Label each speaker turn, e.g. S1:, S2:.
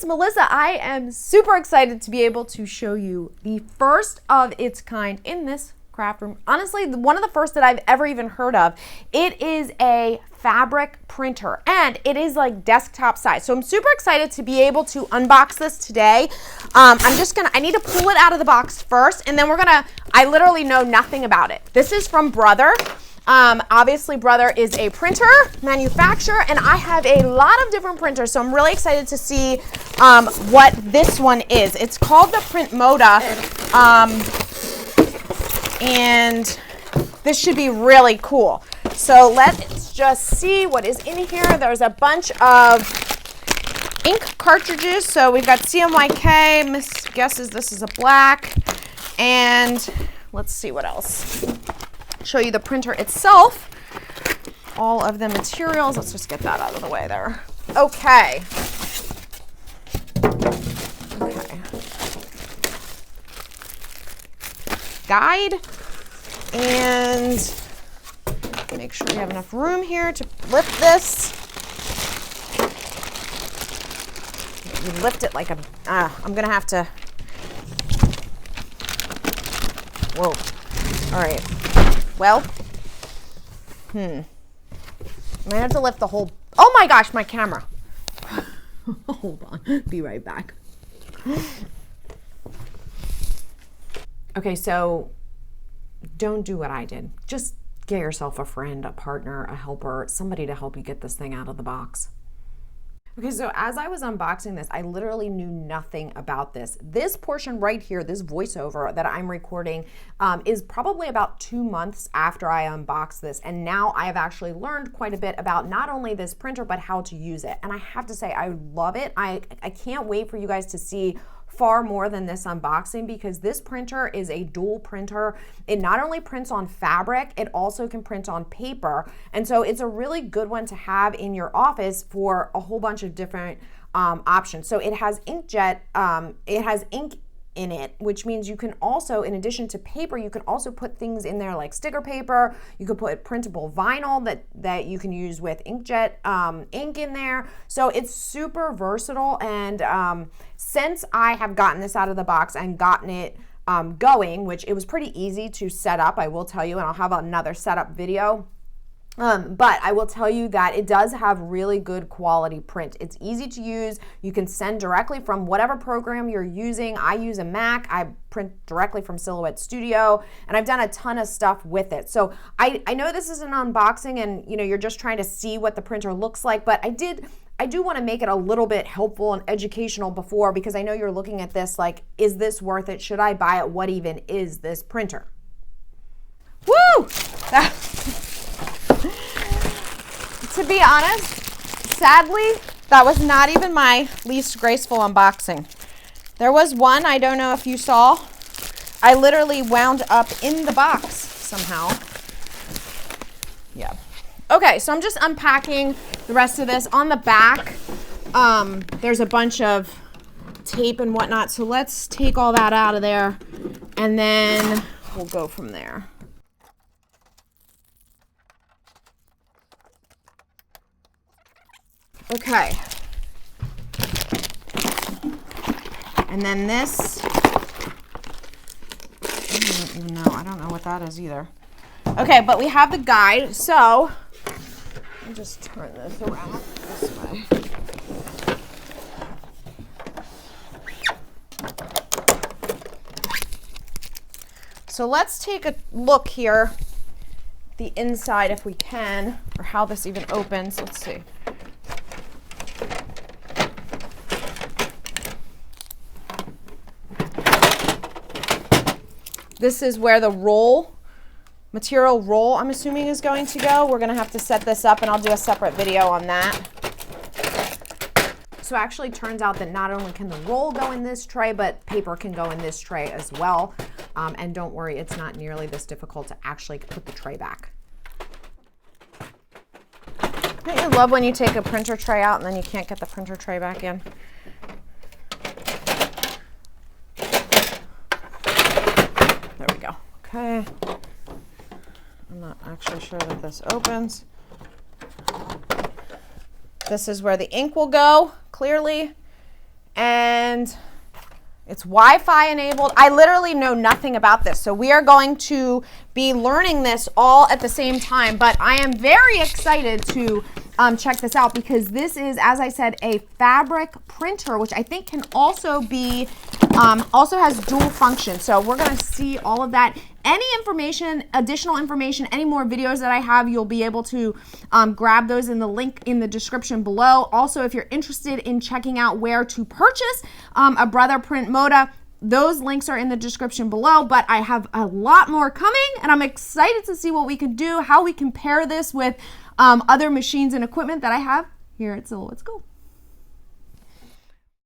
S1: it's Melissa. I am super excited to be able to show you the first of its kind in this craft room. Honestly, one of the first that I've ever even heard of. It is a fabric printer and it is like desktop size. So I'm super excited to be able to unbox this today. I need to pull it out of the box first and then I literally know nothing about it. This is from Brother. Obviously Brother is a printer manufacturer and I have a lot of different printers, so I'm really excited to see what this one is. It's called the PrintModa, and this should be really cool. So let's just see what is in here. There's a bunch of ink cartridges. So we've got CMYK, Miss guesses this is a black, and let's see what else. Show you the printer itself, all of the materials. Let's just get that out of the way there. Okay. Guide, and make sure we have enough room here to lift this. You lift it like a, I'm gonna have to, whoa, all right. Well, I might have to lift the whole, oh my gosh, my camera. Hold on, be right back. Okay, so don't do what I did. Just get yourself a friend, a partner, a helper, somebody to help you get this thing out of the box. Okay, so as I was unboxing this, I literally knew nothing about this. This portion right here, this voiceover that I'm recording, is probably about 2 months after I unboxed this. And now I have actually learned quite a bit about not only this printer, but how to use it. And I have to say, I love it. I can't wait for you guys to see far more than this unboxing, because this printer is a dual printer. It not only prints on fabric, it also can print on paper. And so it's a really good one to have in your office for a whole bunch of different options. So it has inkjet, it has ink in it, which means you can also, in addition to paper, you can also put things in there like sticker paper. You could put printable vinyl that you can use with inkjet ink in there. So it's super versatile. And since I have gotten this out of the box and gotten it going, which it was pretty easy to set up, I will tell you, and I'll have another setup video. But I will tell you that it does have really good quality print. It's easy to use. You can send directly from whatever program you're using. I use a Mac. I print directly from Silhouette Studio, and I've done a ton of stuff with it. So I know this is an unboxing and you're just trying to see what the printer looks like, but I do want to make it a little bit helpful and educational before, because I know you're looking at this like, is this worth it? Should I buy it? What even is this printer? Woo! To be honest, sadly, that was not even my least graceful unboxing. There was one, I don't know if you saw, I literally wound up in the box somehow. Yeah. Okay, so I'm just unpacking the rest of this. On the back, there's a bunch of tape and whatnot, so let's take all that out of there, and then we'll go from there. Okay, and then this, I don't know what that is either. Okay, but we have the guide, so I'll just turn this around this way. So let's take a look here, the inside if we can, or how this even opens. Let's see. This is where the material roll, I'm assuming, is going to go. We're gonna have to set this up and I'll do a separate video on that. So it actually turns out that not only can the roll go in this tray, but paper can go in this tray as well. And don't worry, it's not nearly this difficult to actually put the tray back. Don't you love when you take a printer tray out and then you can't get the printer tray back in? There we go. Okay. I'm not actually sure that this opens. This is where the ink will go, clearly. and it's Wi-Fi enabled. I literally know nothing about this, so we are going to be learning this all at the same time, but I am very excited to check this out because this is, as I said, a fabric printer, which I think can also be, also has dual function. So we're gonna see all of that. Any information, additional information, any more videos that I have, you'll be able to grab those in the link in the description below. Also, if you're interested in checking out where to purchase a Brother PrintModa, those links are in the description below, but I have a lot more coming and I'm excited to see what we can do, how we can pair this with other machines and equipment that I have here at Zillow. Let's go.